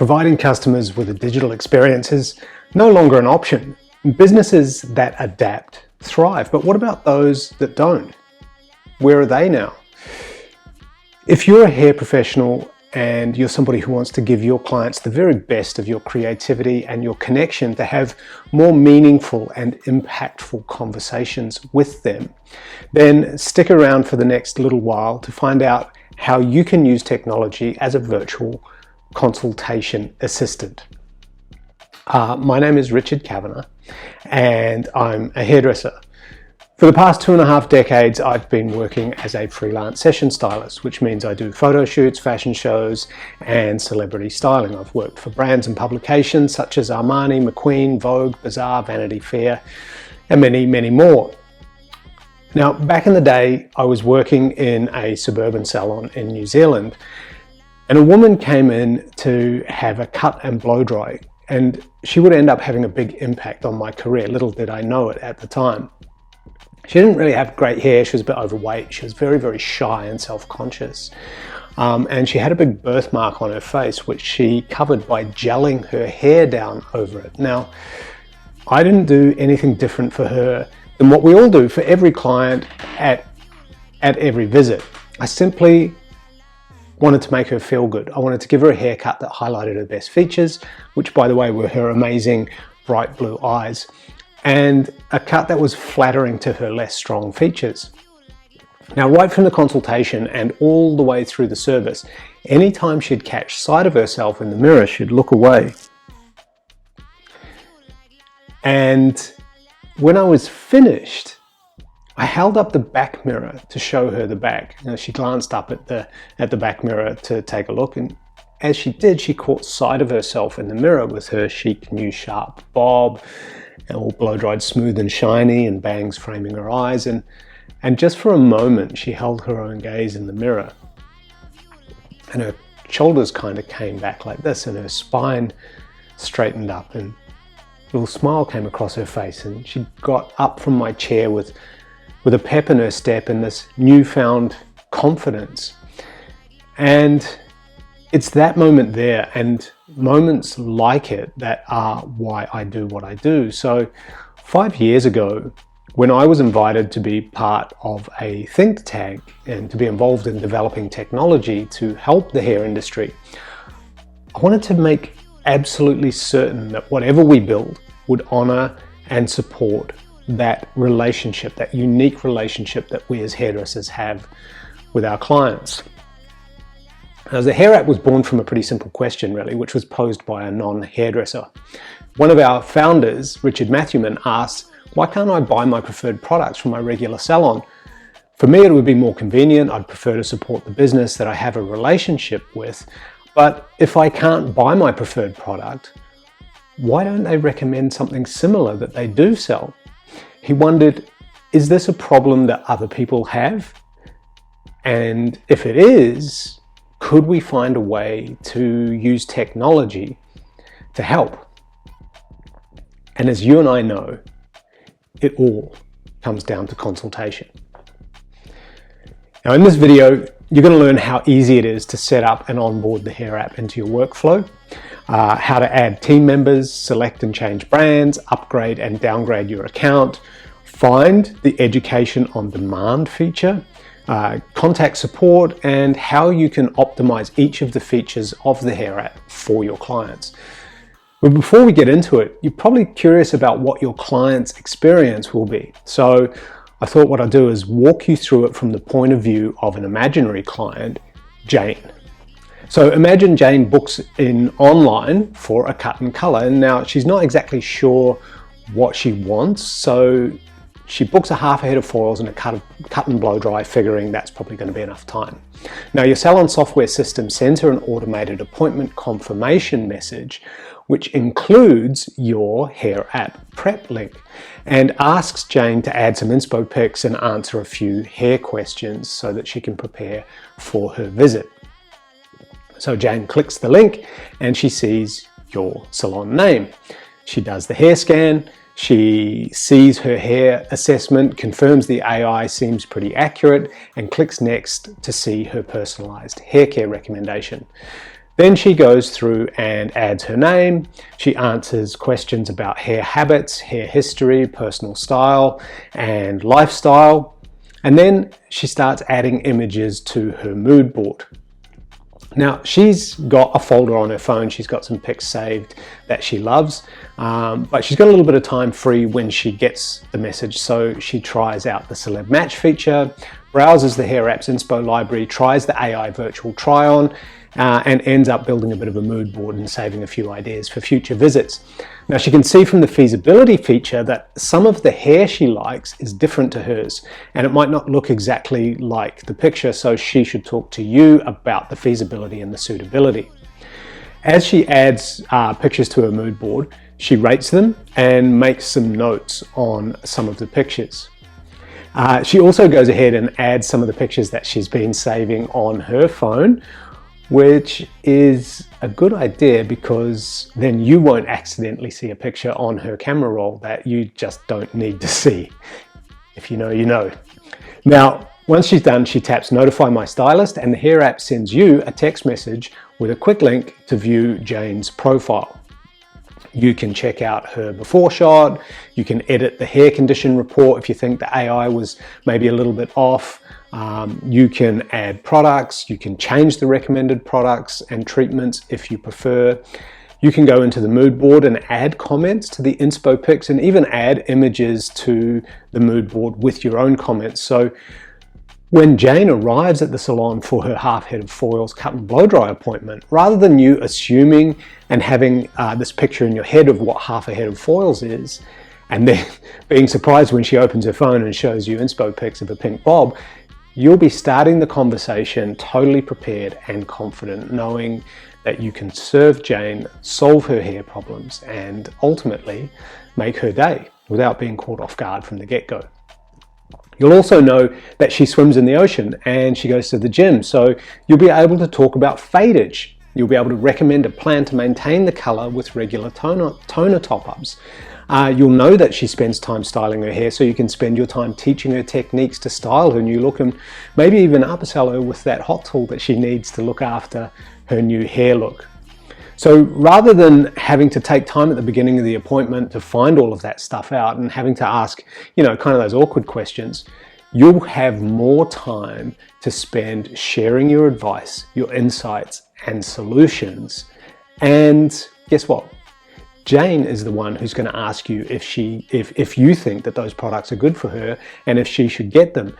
Providing customers with a digital experience is no longer an option. Businesses that adapt thrive, but what about those that don't? Where are they now? If you're a hair professional and you're somebody who wants to give your clients the very best of your creativity and your connection to have more meaningful and impactful conversations with them, then stick around for the next little while to find out how you can use technology as a virtual consultation assistant. My name is Richard Kavanagh and I'm a hairdresser. For the past 2.5 decades, I've been working as a freelance session stylist, which means I do photo shoots, fashion shows, and celebrity styling. I've worked for brands and publications such as Armani, McQueen, Vogue, Bazaar, Vanity Fair, and many, many more. Now, back in the day, I was working in a suburban salon in New Zealand, and a woman came in to have a cut and blow dry, and she would end up having a big impact on my career. Little did I know it at the time. She didn't really have great hair, she was a bit overweight, she was very, very shy and self-conscious. And she had a big birthmark on her face, which she covered by gelling her hair down over it. Now, I didn't do anything different for her than what we all do for every client at every visit. I simply wanted to make her feel good. I wanted to give her a haircut that highlighted her best features, which by the way were her amazing bright blue eyes, and a cut that was flattering to her less strong features. Now, right from the consultation and all the way through the service, anytime she'd catch sight of herself in the mirror, she'd look away. And when I was finished, I held up the back mirror to show her the back. You know, she glanced up at the back mirror to take a look, and as she did, she caught sight of herself in the mirror with her chic new sharp bob, all blow-dried smooth and shiny, and bangs framing her eyes, and just for a moment she held her own gaze in the mirror, and her shoulders kind of came back like this, and her spine straightened up, and a little smile came across her face, and she got up from my chair with a pep in her step and this newfound confidence. And it's that moment there and moments like it that are why I do what I do. So 5 years ago, when I was invited to be part of a think tank and to be involved in developing technology to help the hair industry, I wanted to make absolutely certain that whatever we build would honor and support that relationship, that unique relationship that we as hairdressers have with our clients. Now, the Hair app was born from a pretty simple question, really, which was posed by a non-hairdresser. One of our founders, Richard Matthewman, asked, why can't I buy my preferred products from my regular salon? For me, it would be more convenient. I'd prefer to support the business that I have a relationship with. But if I can't buy my preferred product, why don't they recommend something similar that they do sell? He wondered, is this a problem that other people have? And if it is, could we find a way to use technology to help? And as you and I know, it all comes down to consultation. Now, in this video, you're going to learn how easy it is to set up and onboard the Hair app into your workflow, how to add team members, select and change brands, upgrade and downgrade your account, find the education on demand feature, contact support, and how you can optimize each of the features of the Hair app for your clients. But before we get into it, you're probably curious about what your client's experience will be. So I thought what I'd do is walk you through it from the point of view of an imaginary client, Jane. So imagine Jane books in online for a cut and color, and now she's not exactly sure what she wants, so she books a half a head of foils and a cut and blow dry, figuring that's probably going to be enough time. Now, your salon software system sends her an automated appointment confirmation message, which includes your Hair app prep link, and asks Jane to add some inspo pics and answer a few hair questions so that she can prepare for her visit. So Jane clicks the link and she sees your salon name. She does the hair scan, she sees her hair assessment, confirms the AI seems pretty accurate, and clicks next to see her personalized hair care recommendation. Then she goes through and adds her name. She answers questions about hair habits, hair history, personal style, and lifestyle. And then she starts adding images to her mood board. Now, she's got a folder on her phone. She's got some pics saved that she loves, but she's got a little bit of time free when she gets the message. So she tries out the Celeb Match feature, browses the TheHair.App's inspo library, tries the AI virtual try-on, and ends up building a bit of a mood board and saving a few ideas for future visits. Now, she can see from the feasibility feature that some of the hair she likes is different to hers, and it might not look exactly like the picture, so she should talk to you about the feasibility and the suitability. As she adds pictures to her mood board, she rates them and makes some notes on some of the pictures. She also goes ahead and adds some of the pictures that she's been saving on her phone, which is a good idea because then you won't accidentally see a picture on her camera roll that you just don't need to see. If you know, you know. Now, once she's done, she taps Notify My Stylist, and the TheHair.App sends you a text message with a quick link to view Jane's profile. You can check out her before shot, you can edit the hair condition report if you think the AI was maybe a little bit off. You can add products, you can change the recommended products and treatments if you prefer. You can go into the mood board and add comments to the inspo pics and even add images to the mood board with your own comments. So when Jane arrives at the salon for her half head of foils cut and blow dry appointment, rather than you assuming and having this picture in your head of what half a head of foils is, and then being surprised when she opens her phone and shows you inspo pics of a pink bob, you'll be starting the conversation totally prepared and confident, knowing that you can serve Jane, solve her hair problems, and ultimately make her day without being caught off guard from the get-go. You'll also know that she swims in the ocean and she goes to the gym, so you'll be able to talk about fadeage. You'll be able to recommend a plan to maintain the color with regular toner top-ups. You'll know that she spends time styling her hair, so you can spend your time teaching her techniques to style her new look and maybe even upsell her with that hot tool that she needs to look after her new hair look. So rather than having to take time at the beginning of the appointment to find all of that stuff out and having to ask, kind of those awkward questions, you'll have more time to spend sharing your advice, your insights and solutions. And guess what? Jane is the one who's going to ask you if you think that those products are good for her and if she should get them.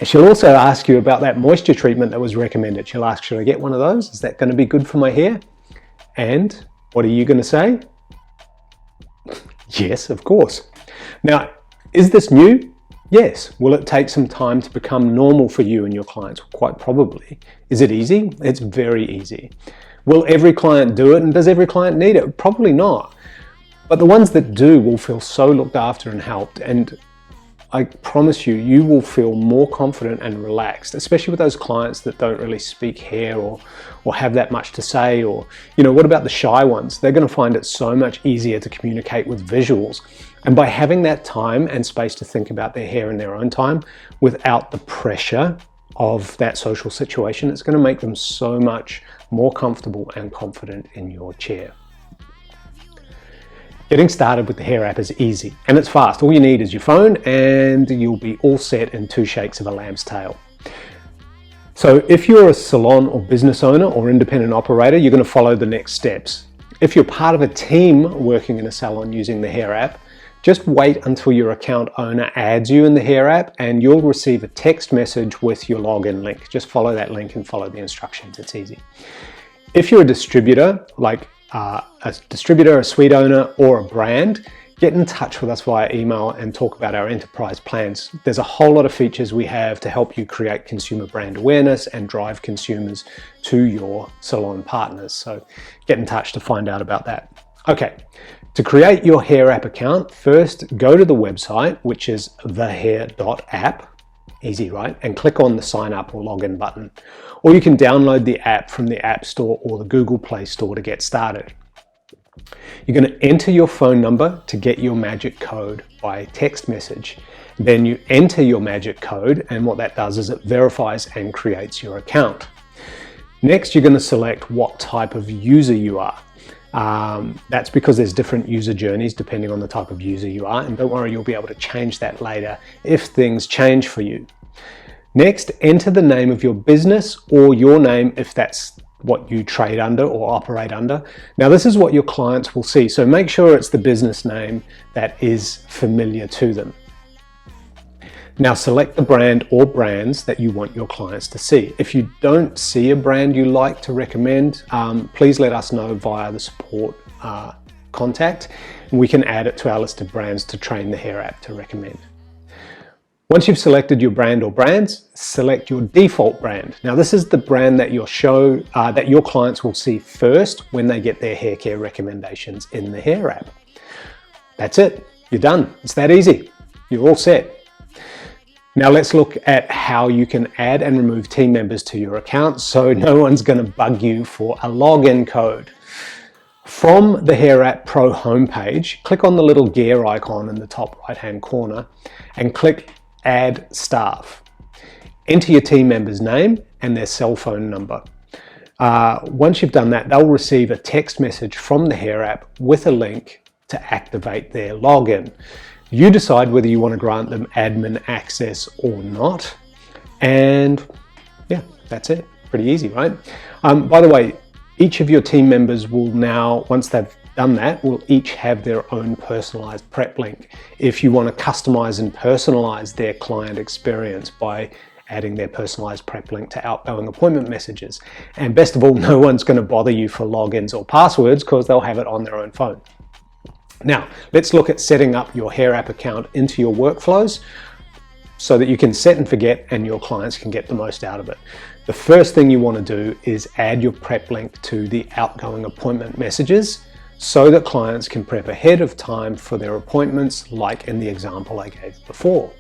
And she'll also ask you about that moisture treatment that was recommended. She'll ask, should I get one of those? Is that going to be good for my hair? And what are you going to say? Yes, of course. Now, is this new? Yes. Will it take some time to become normal for you and your clients? Quite probably. Is it easy? It's very easy. Will every client do it, and does every client need it? Probably not. But the ones that do will feel so looked after and helped, and I promise you, you will feel more confident and relaxed, especially with those clients that don't really speak hair or have that much to say, or, what about the shy ones? They're going to find it so much easier to communicate with visuals. And by having that time and space to think about their hair in their own time, without the pressure of that social situation, it's going to make them so much more comfortable and confident in your chair. Getting started with the TheHair.App is easy and it's fast. All you need is your phone and you'll be all set in 2 shakes of a lamb's tail. So if you're a salon or business owner or independent operator, you're going to follow the next steps. If you're part of a team working in a salon using the TheHair.App, just wait until your account owner adds you in the TheHair.App and you'll receive a text message with your login link. Just follow that link and follow the instructions. It's easy. If you're a distributor, like a suite owner, or a brand, get in touch with us via email and talk about our enterprise plans. There's a whole lot of features we have to help you create consumer brand awareness and drive consumers to your salon partners. So get in touch to find out about that. Okay, to create your TheHair.App account, first go to the website, which is TheHair.App. Easy, right? And click on the sign up or login button. Or you can download the app from the App Store or the Google Play Store to get started. You're going to enter your phone number to get your magic code by text message. Then you enter your magic code, and what that does is it verifies and creates your account. Next, you're going to select what type of user you are. That's because there's different user journeys depending on the type of user you are, and don't worry, you'll be able to change that later if things change for you. Next, enter the name of your business or your name if that's what you trade under or operate under. Now, this is what your clients will see, so make sure it's the business name that is familiar to them. Now, select the brand or brands that you want your clients to see. If you don't see a brand you like to recommend, please let us know via the support contact, and we can add it to our list of brands to train the Hair app to recommend. Once you've selected your brand or brands, select your default brand. Now, this is the brand that that your clients will see first when they get their hair care recommendations in the Hair app. That's it. You're done. It's that easy. You're all set. Now let's look at how you can add and remove team members to your account so no one's going to bug you for a login code. From the TheHair.App Pro homepage, click on the little gear icon in the top right-hand corner and click Add Staff. Enter your team member's name and their cell phone number. Once you've done that, they'll receive a text message from the TheHair.App with a link to activate their login. You decide whether you want to grant them admin access or not. And yeah, that's it. Pretty easy, right? By the way, each of your team members will now, once they've done that, will each have their own personalized prep link if you want to customize and personalize their client experience by adding their personalized prep link to outgoing appointment messages. And best of all, no one's going to bother you for logins or passwords because they'll have it on their own phone. Now, let's look at setting up your Hair app account into your workflows so that you can set and forget and your clients can get the most out of it. The first thing you want to do is add your prep link to the outgoing appointment messages so that clients can prep ahead of time for their appointments, like in the example I gave before.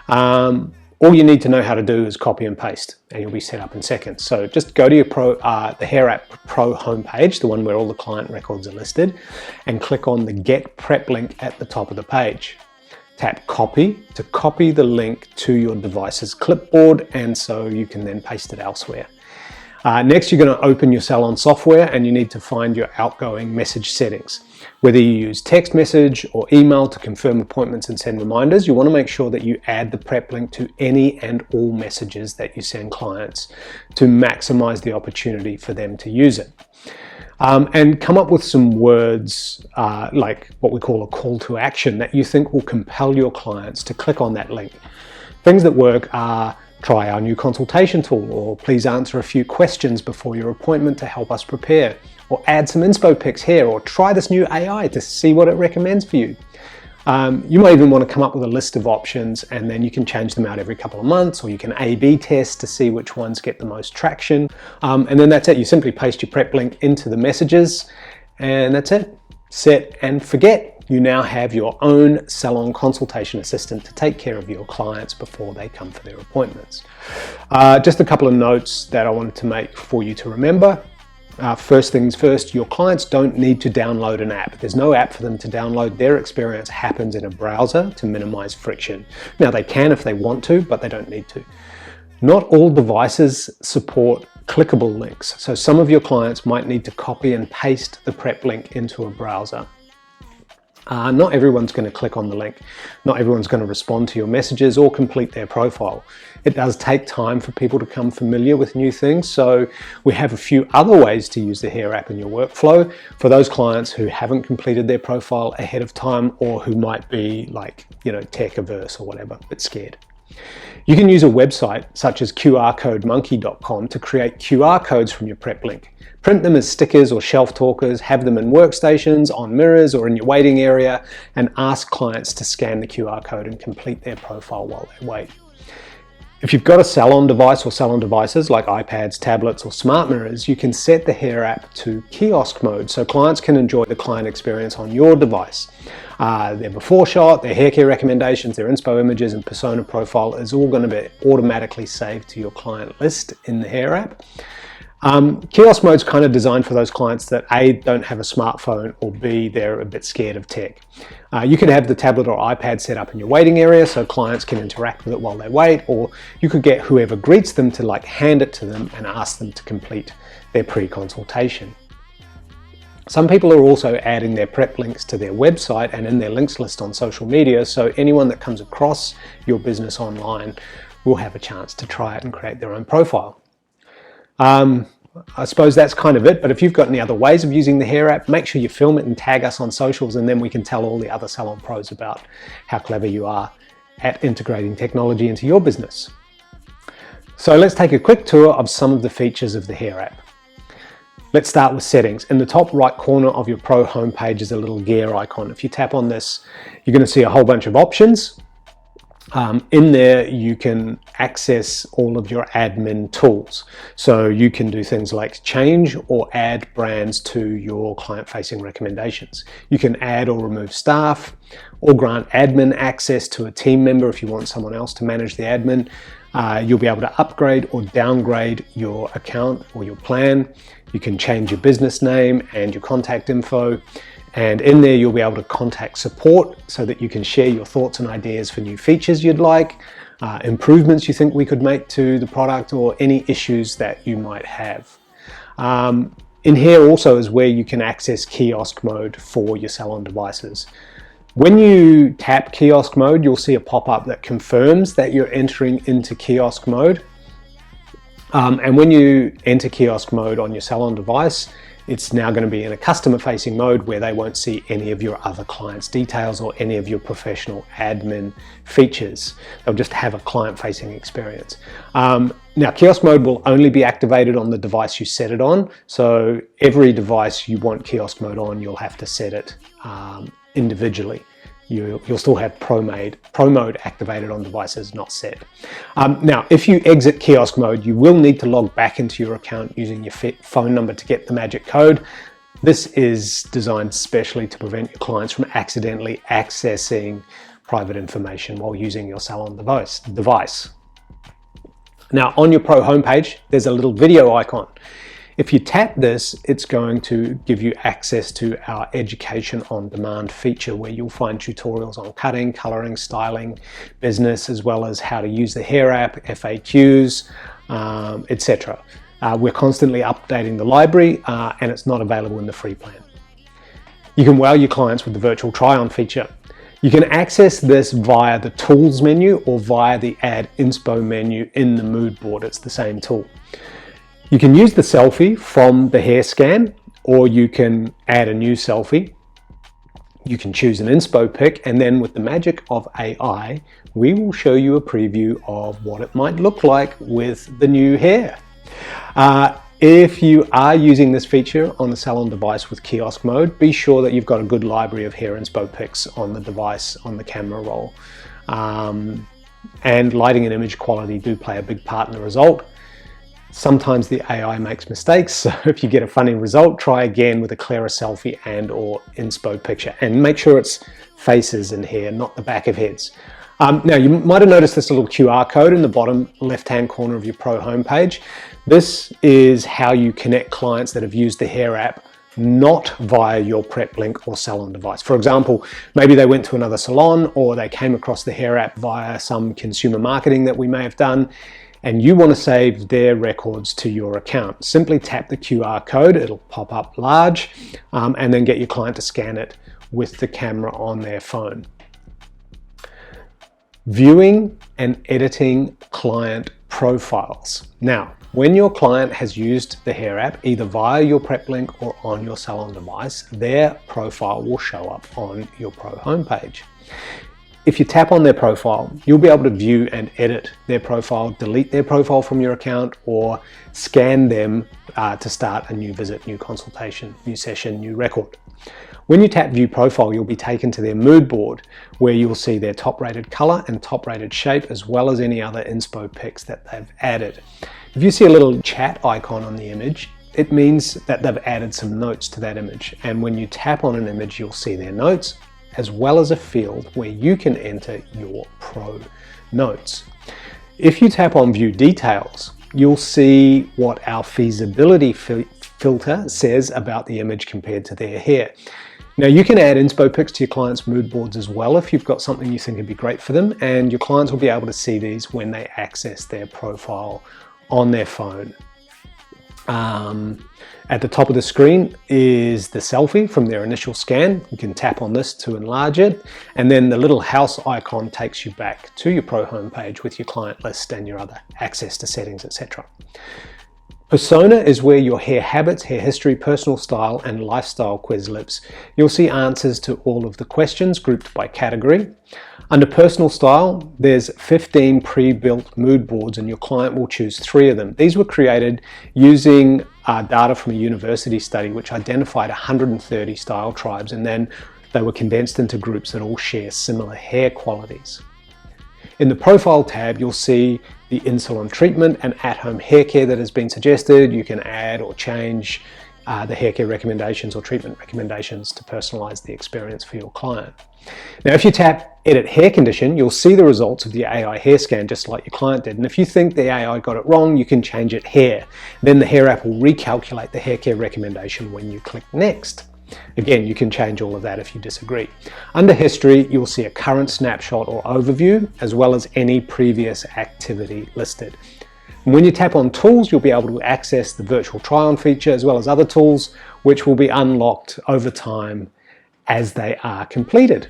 All you need to know how to do is copy and paste and you'll be set up in seconds. So just go to your the Hair app Pro homepage, the one where all the client records are listed, and click on the Get Prep link at the top of the page. Tap Copy to copy the link to your device's clipboard, and so you can then paste it elsewhere. Next, you're going to open your Salon software and you need to find your outgoing message settings. Whether you use text message or email to confirm appointments and send reminders, you want to make sure that you add the prep link to any and all messages that you send clients to maximize the opportunity for them to use it. And come up with some words like what we call a call to action that you think will compel your clients to click on that link. Things that work are try our new consultation tool, or please answer a few questions before your appointment to help us prepare, or add some inspo pics here, or try this new AI to see what it recommends for you. You might even want to come up with a list of options and then you can change them out every couple of months, or you can A/B test to see which ones get the most traction. And then that's it. You simply paste your prep link into the messages and that's it. Set and forget. You now have your own salon consultation assistant to take care of your clients before they come for their appointments. Just a couple of notes that I wanted to make for you to remember. First things first, your clients don't need to download an app. There's no app for them to download. Their experience happens in a browser to minimize friction. Now they can if they want to, but they don't need to. Not all devices support clickable links. So some of your clients might need to copy and paste the prep link into a browser. Not everyone's going to click on the link. Not everyone's going to respond to your messages or complete their profile. It does take time for people to become familiar with new things, so we have a few other ways to use the Hair app in your workflow for those clients who haven't completed their profile ahead of time or who might be like, tech averse or whatever, but scared. You can use a website such as qrcodemonkey.com to create QR codes from your prep link. Print them as stickers or shelf talkers, have them in workstations, on mirrors or in your waiting area, and ask clients to scan the QR code and complete their profile while they wait. If you've got a salon device or salon devices like iPads, tablets, or smart mirrors, you can set the Hair app to kiosk mode so clients can enjoy the client experience on your device. Their before shot, their hair care recommendations, their inspo images and persona profile is all going to be automatically saved to your client list in the Hair app. Kiosk mode's kind of designed for those clients that A, don't have a smartphone, or B, they're a bit scared of tech. You could have the tablet or iPad set up in your waiting area so clients can interact with it while they wait, or you could get whoever greets them to hand it to them and ask them to complete their pre-consultation. Some people are also adding their prep links to their website and in their links list on social media, so anyone that comes across your business online will have a chance to try it and create their own profile. I suppose that's kind of it, but if you've got any other ways of using the Hair app, make sure you film it and tag us on socials, and then we can tell all the other salon pros about how clever you are at integrating technology into your business. So let's take a quick tour of some of the features of the Hair app. Let's start with settings. In the top right corner of your Pro homepage is a little gear icon. If you tap on this, you're going to see a whole bunch of options. In there, you can access all of your admin tools. So you can do things like change or add brands to your client-facing recommendations. You can add or remove staff, or grant admin access to a team member if you want someone else to manage the admin. You'll be able to upgrade or downgrade your account or your plan. You can change your business name and your contact info. And in there, you'll be able to contact support so that you can share your thoughts and ideas for new features you'd like, improvements you think we could make to the product, or any issues that you might have. In here also is where you can access kiosk mode for your salon devices. When you tap kiosk mode, you'll see a pop-up that confirms that you're entering into kiosk mode. And when you enter kiosk mode on your salon device, it's now going to be in a customer-facing mode where they won't see any of your other clients' details or any of your professional admin features. They'll just have a client-facing experience. Now, kiosk mode will only be activated on the device you set it on. So every device you want kiosk mode on, you'll have to set it individually. You'll still have Pro mode activated on devices not set. Now, if you exit kiosk mode, you will need to log back into your account using your phone number to get the magic code. This is designed specially to prevent your clients from accidentally accessing private information while using your salon device. Now, on your Pro homepage, there's a little video icon. If you tap this, it's going to give you access to our Education on Demand feature, where you'll find tutorials on cutting, coloring, styling, business, as well as how to use the Hair app, FAQs, etc. We're constantly updating the library, and it's not available in the free plan. You can wow your clients with the virtual try-on feature. You can access this via the Tools menu or via the Add Inspo menu in the mood board. It's the same tool. You can use the selfie from the hair scan, or you can add a new selfie. You can choose an inspo pic, and then with the magic of AI, we will show you a preview of what it might look like with the new hair. If you are using this feature on the salon device with kiosk mode, be sure that you've got a good library of hair inspo pics on the device, on the camera roll. And lighting and image quality do play a big part in the result. Sometimes the AI makes mistakes, so if you get a funny result, try again with a clearer selfie and or inspo picture, and make sure it's faces and hair, not the back of heads. Now, you might have noticed this little QR code in the bottom left-hand corner of your Pro homepage. This is how you connect clients that have used the Hair app not via your prep link or salon device. For example, maybe they went to another salon, or they came across the Hair app via some consumer marketing that we may have done, and you want to save their records to your account. Simply tap the QR code, it'll pop up large, and then get your client to scan it with the camera on their phone. Viewing and editing client profiles. Now, when your client has used the Hair app, either via your prep link or on your salon device, their profile will show up on your Pro homepage. If you tap on their profile, you'll be able to view and edit their profile, delete their profile from your account, or scan them to start a new visit, new consultation, new session, new record. When you tap View Profile, you'll be taken to their mood board, where you'll see their top-rated color and top-rated shape, as well as any other inspo pics that they've added. If you see a little chat icon on the image, it means that they've added some notes to that image. And when you tap on an image, you'll see their notes, as well as a field where you can enter your Pro notes. If you tap on View Details, you'll see what our feasibility filter says about the image compared to their hair. Now, you can add inspo pics to your clients' mood boards as well if you've got something you think would be great for them, and your clients will be able to see these when they access their profile on their phone. At the top of the screen is the selfie from their initial scan. You can tap on this to enlarge it, and then the little house icon takes you back to your Pro homepage with your client list and your other access to settings, etc. Persona is where your hair habits, hair history, personal style, and lifestyle quiz lives. You'll see answers to all of the questions grouped by category. Under personal style, there's 15 pre-built mood boards, and your client will choose 3 of them. These were created using data from a university study which identified 130 style tribes, and then they were condensed into groups that all share similar hair qualities. In the Profile tab, you'll see the in-salon treatment and at-home hair care that has been suggested. You can add or change the hair care recommendations or treatment recommendations to personalize the experience for your client. Now, if you tap Edit Hair Condition, you'll see the results of the AI hair scan just like your client did. And if you think the AI got it wrong, you can change it here. Then the Hair app will recalculate the hair care recommendation when you click Next. Again, you can change all of that if you disagree. Under History, you'll see a current snapshot or overview, as well as any previous activity listed. And when you tap on Tools, you'll be able to access the virtual try-on feature, as well as other tools, which will be unlocked over time as they are completed.